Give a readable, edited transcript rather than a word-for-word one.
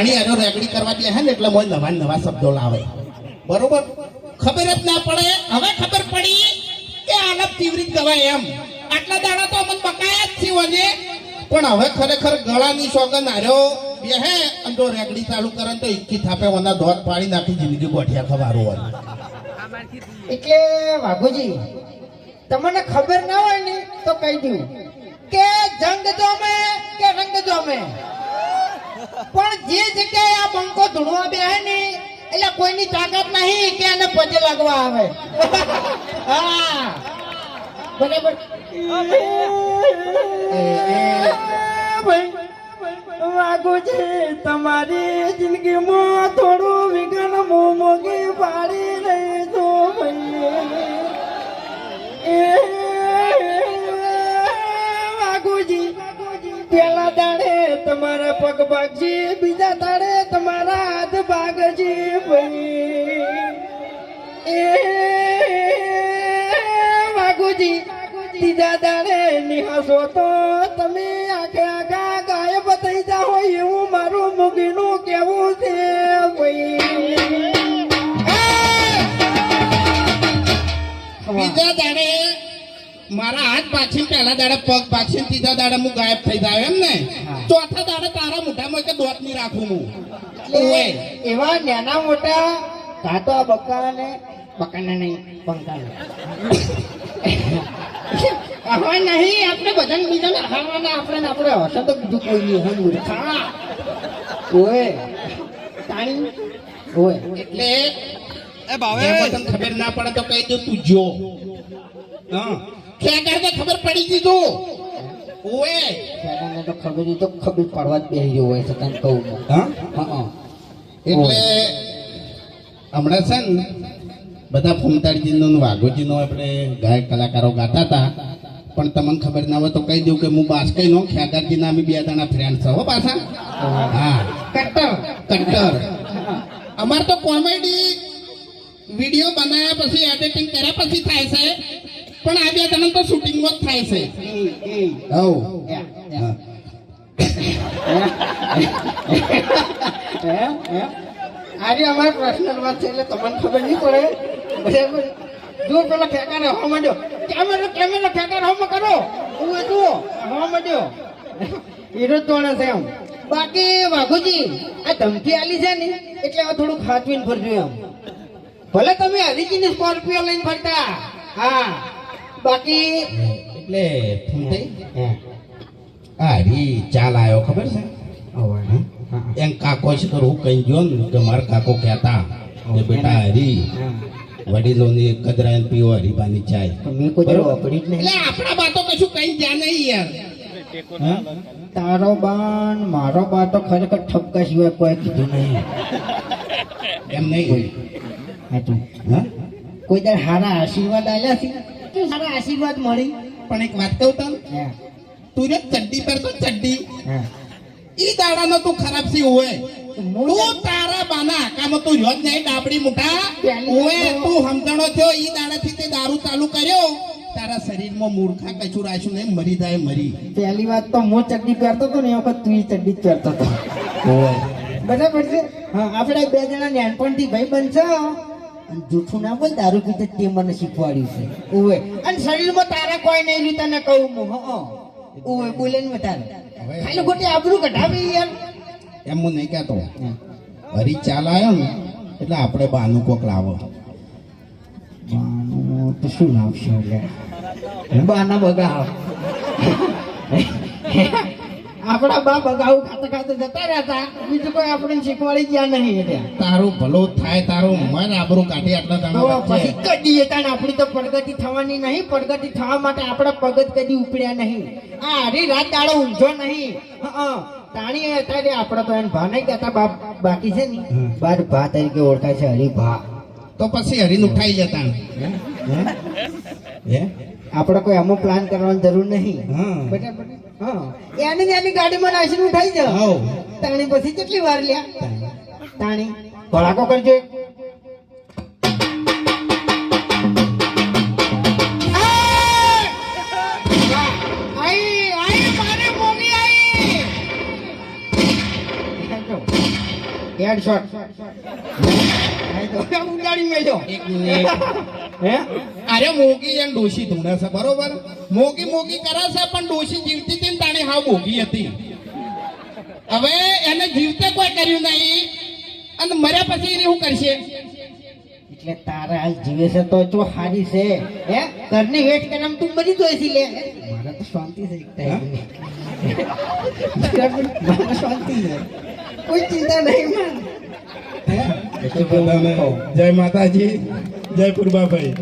તાણી આનો રેકડી કરવા દે હે ને એટલે મોય નવા નવા શબ્દો લાવે બરોબર ખબર જ ના પડે હવે ખબર પડી કે આલપ તીવ્રિત ગવાય એમ આટલા દાડા તો અમને બકાયા જ છે વને પણ હવે ખરેખર ગળાની સોગન આર્યો બે હે અંદો રેકડી ચાલુ કરે તો 21 થાપે વના દોત પાડી નાખી જિંદગી ગોઠિયા ખવારો હોય એટલે વાઘુજી તમને ખબર ના હોય ને તો કહી દઉં કે જંગ જોમે કે રંગ જોમે પણ જે જગ્યાએ આ બંકો ધૂણવા બેહે ને એટલે કોઈની તાકાત નહીં કે એને પગે લાગવા આવે હા બરાબર વાઘુજી તમારી જિંદગીમાં થોડું વિઘ્ન મોમોગી પાડી રહી છો વાઘુજી પેલા દાડે તમારા પગ ભાગજી બીજા દાડે તમારા હાથ ભાગજી ભાઈ વાઘુજી ત્રીજા દાડે નિહાસો તો તમે આખે આખા ગાયબ થઈ જાઓ એવું મારું મુગીનું કેવું છે બીજા દાડે મારા હાથ પાછી પહેલા દાડે પગ પાછી ત્રીજા દાડે હું ગાયબ થઈ જાય એમ ને ચોથા દાડે તારા મોઢામાં કે દોત નહીં રાખું હું એવા નાના મોટા ઘાટો બકાને બકાને નહીં પંકાને હવે નહીં આપણે બધાને બીજાને ખાવાના આપણે હશે તો બીજું કોઈ નહીં હોય મૂર્ખા ઓય તાણી ઓય એટલે એ ભાવે તને ખબર ના પડે તો કહી દઉં તું જો હા ક્યાં કરતે ખબર પડી ગઈ તું ઓય ખેડાને તો ખબર તો ખબર પડવા જ બેહી ગયો હોય છે તને કહું હા હા એટલે હમણાં છે ને બધા ફૂમતાળજીનો વાઘોજીનો આપણે ગાયક કલાકારો ગાતા હતા પણ તમને ખબર ના હોય તો કહી દઉં કે હું બાસ્કઈનો ખ્યાગારજીના અમે બે જણા ફ્રેન્ડ છે હો પાછા હા કટ્ટર અમાર તો કોમેડી વિડીયો બનાવ્યા પછી એડિટિંગ કર્યા પછી થાય છે પણ આ બે જણા તો શૂટિંગમાં જ થાય છે આજે અમારે પર્સનલ વાત છે એટલે તમને ખબર નહીં પડે બરાબર જો પેલા ઠેકાને હવા માંડ્યો કેમેરો ઠેકાને હવા કરો હું જુઓ હવા માંડ્યો હીરો તોણે છે એમ બાકી વાઘુજી આ ધમકી આલી છે ને એટલે હવે થોડું ખાચવીને ફરજો એમ ભલે તમે હરીજીની સ્કોર્પિયો લઈને ફરતા હા બાકી એટલે હા રી ચાલ આવ્યો ખબર છે એમ કાકો છે તો હું કઈ ગયો ને કે મારા કાકો કહેતા કે બેટા હરી વડીલોની કદરાયન પીવો હરીબાની ચાય એટલે આપણા બાતો કશું કઈ જ્યાં નહીં યાર તારો બાન મારો બા તો ખરેખર ઠપકા સિવાય કોઈ કીધું નહીં એમ નહીં હા કોઈ દર હારા આશીર્વાદ આવ્યા છે સારા આશીર્વાદ મળી પણ એક વાત કહું તને તું જે ચડ્ડી પર તો ચડ્ડી ઈ દાડાનો તું ખરાબ સી હોય તું તારા બાના આકામાં તું રોજ નહીં ડાબડી મુઠા ઓએ તું સમજણો થયો ઈ દાડાથી તે દારૂ ચાલુ કર્યો તારા શરીરમાં મૂર્ખા કશું રાખ્યું નહીં મરી જાય મરી પહેલી વાત તો હું ચડ્ડી પહેરતો હતો ને એ વખત તું ચડ્ડી જ પહેરતો હતો બરાબર છે હા આપણે બે જણા નાનપણથી ભાઈ બનશો જૂઠું ના બોલ દારૂ પીતે તે મને શીખવાડ્યું છે ઓવે અને શરીરમાં તારા કોઈ નહીં રહ્યું તને કહું હું ઓવે બોલે ને તારે ખાલી ખોટી આબરૂ કઢાવી યાર એમ હું નહીં કહેતો હરી ચાલ આવ્યો ને એટલે આપણે બાનું કોક લાવો બાનું તો શું લાવશે એટલે બાના બગાવ આપણા બા બગાવ ખાતા ખાતા જતા રહેતા બીજું કોઈ આપણે શીખવાડી ગયા નહીં એટલે તારું ભલો થાય તારું મન આબરૂ કાઢી આટલા જણા પછી કદી હતા આપણી તો પ્રગતિ થવાની નહીં પ્રગતિ થવા માટે આપણે પગત કદી ઉપડ્યા નહીં આ હરી રાત દાડો ઊંઝો નહીં તાણી અત્યારે આપણે તો એને ભા નહીં કહેતા બાકી છે ને બાર ભા તરીકે ઓળખાય છે હરિભા તો પછી હરીને ઉઠાઈ જતા આપણે કોઈ આમાં પ્લાન કરવાની જરૂર નહીં બરાબર હા એની ગાડીમાં નાસીને ઉઠાઈ જાવ તાણી પછી કેટલી વાર લ્યા તાણી ભડાકો કરજો હેડશોટ ઉડાડી મેલ્યો એક મિનિટ હે અરે મોગી અને ડોશી ધૂણે છે બરોબર મોગી મોગી કરે છે પણ ડોશી જીવતી હતી ને તાણી હાવ મોગી હતી હવે એને જીવતે કોઈ કર્યું નહીં અને મર્યા પછી એને શું કરશે એટલે તારા હાલ જીવે છે તો જો હારી છે હે ઘરની વેટ કે નામ તું મરી જોઈ છી લે મારા તો શાંતિ છે મારા શાંતિ છે કોઈ ચિંતા નહીં માન જય માતાજી જય પૂર્વાભાઈ